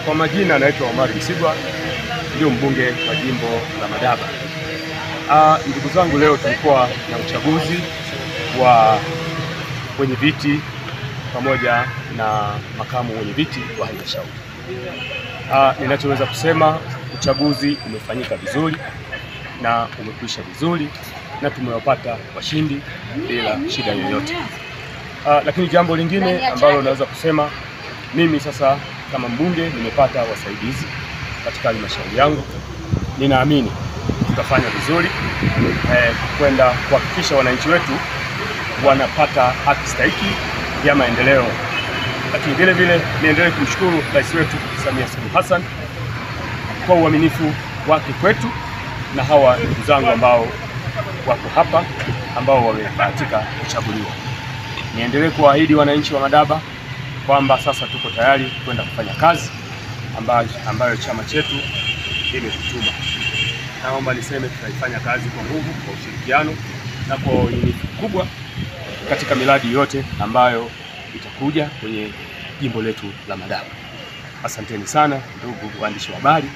Kwa majina naitwa Omari Msigwa, ndio mbunge wa jimbo la Madaba. Ndugu zangu, leo tulikuwa na uchaguzi wa wenye viti pamoja na makamu wenye viti wa halmashauri. Ninachoweza kusema, uchaguzi umefanyika vizuri na umekwisha vizuri na tumewapata washindi bila shida yoyote. Lakini jambo lingine ambalo naweza kusema, mimi sasa kama mbunge nimepata wasaidizi katika halmashauri yangu. Ninaamini tutafanya vizuri kwenda kuhakikisha wananchi wetu wanapata haki stahiki ya maendeleo. Lakini vile vile niendelee kumshukuru Rais wetu Samia Suluhu Hassan kwa uaminifu wake kwetu na hawa ndugu zangu ambao wako hapa ambao wamebahatika kuchaguliwa. Niendelee kuahidi wananchi wa Madaba kwamba sasa tuko tayari kwenda kufanya kazi ambayo chama chetu imetutuma. Naomba niseme tutaifanya kazi kwa nguvu, kwa ushirikiano na kwa uaminifu mkubwa katika miradi yote ambayo itakuja kwenye jimbo letu la Madaba. Asanteni sana ndugu waandishi wa habari,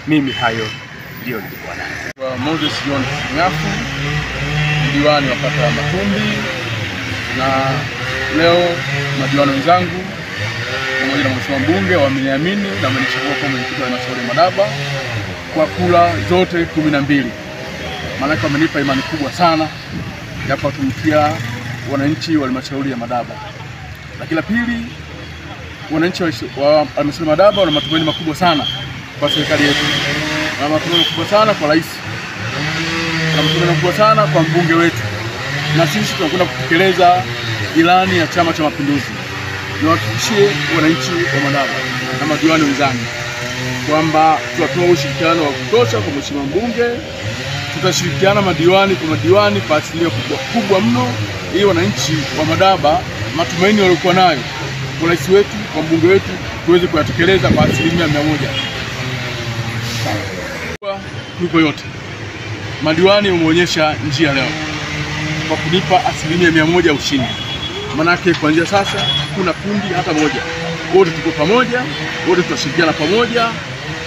mimi hayo ndio nilikuwa nayo. Moses John Nyafu, diwani wa kata ya Matumbi, na leo madiwani wenzangu pamoja na mheshimiwa mbunge wameniamini na wamenichagua kama mwenyekiti wa halmashauri ya Madaba kwa kura zote 12. Maana wamenipa imani kubwa sana ya kuwatumikia wananchi wa halmashauri ya Madaba. Lakini la pili, wananchi wa halmashauri ya Madaba wana matumaini makubwa sana kwa serikali yetu. Wana matumaini makubwa sana kwa rais. Wana matumaini makubwa sana kwa mbunge wetu. Na sisi tunakwenda kutekeleza ilani ya Chama cha Mapinduzi. Niwahakikishie wananchi wa Madaba na madiwani wenzangu kwamba tutatoa ushirikiano wa kutosha kwa mheshimiwa mbunge. Tutashirikiana madiwani kwa madiwani kwa asilimia kubwa mno, ili wananchi wa Madaba matumaini waliokuwa nayo kwa rais wetu, kwa mbunge wetu, tuweze kuyatekeleza kwa asilimia 100. Kuliko yote, madiwani wameonyesha njia leo kwa kunipa asilimia 100 ushindi. Manake kuanzia sasa kuna kundi hata moja, wote tuko pamoja, wote tutashirikiana pamoja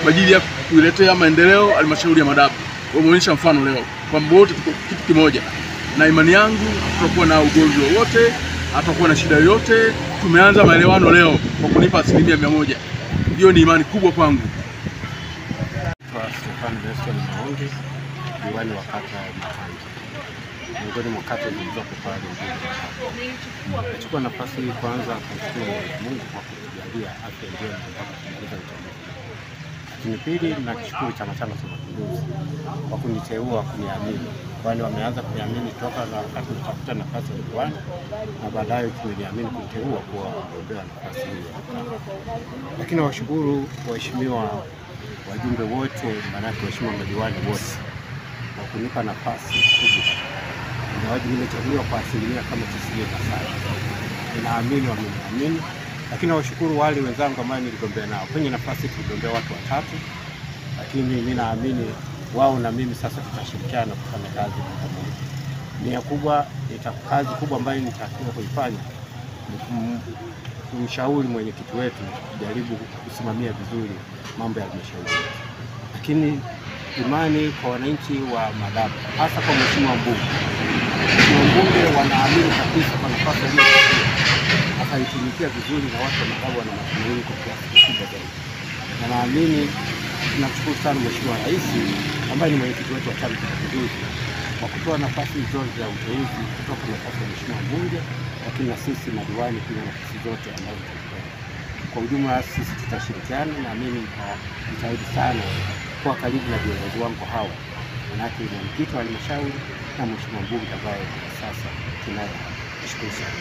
kwa ajili ya kuiletea maendeleo halmashauri ya Madaba. Wameonyesha mfano leo kwamba wote tuko kitu kimoja, na imani yangu tutakuwa na ugomvi wowote, hatakuwa na shida yoyote. Tumeanza maelewano leo kwa kunipa asilimia 100. Hiyo ni imani kubwa kwangu. Diwani wa kata ya Matumbi, miongoni mwa kata zilizoko pale. Nachukua nafasi hii kwanza kumshukuru Mungu kwa kutujalia afya njema mpaka kumaliza uchaguzi. Lakini pili, nakishukuru Chama cha Mapinduzi kwa kuniteua, kuniamini, kwani wameanza kuniamini toka na wakati nitafuta nafasi ya diwani na baadaye kuniamini kuniteua kuwa mgombea nafasi hiyo. Lakini washukuru waheshimiwa wajumbe wote, maanake waheshimiwa madiwani wote kwa kunipa nafasi kubwa. Ingawaje nimechaguliwa kwa asilimia kama 97. Ninaamini wameniamini, lakini washukuru wale wenzangu ambao niligombea nao. Kwenye nafasi tuligombea watu 3, lakini mimi naamini wao na mimi sasa tutashirikiana kufanya kazi pamoja. Nia kubwa, kazi kubwa ambayo nitakiwa kuifanya ni kumshauri mwenyekiti wetu kujaribu kusimamia vizuri mambo ya halmashauri. Lakini imani kwa wananchi wa Madaba, hasa kwa mheshimiwa mbunge. Mheshimiwa mbunge wanaamini kabisa kwa nafasi hiyo ataitumikia vizuri, na watu wa Madaba wana matumaini kwa kiasi kikubwa zaidi. Na naamini, tunashukuru sana mheshimiwa rais ambaye ni mwenyekiti wetu wa Chama cha Mapinduzi kwa kutoa nafasi zote za uteuzi kutoka nafasi ya mheshimiwa mbunge, lakini na sisi madiwani pia nafasi zote ambazo tunapewa. Kwa ujumla sisi tutashirikiana, na mimi nitajitahidi sana kwa karibu na viongozi wangu hawa, manake mwenyekiti wa halmashauri na mheshimiwa mbunge ambaye sasa tunaye. Nashukuru sana.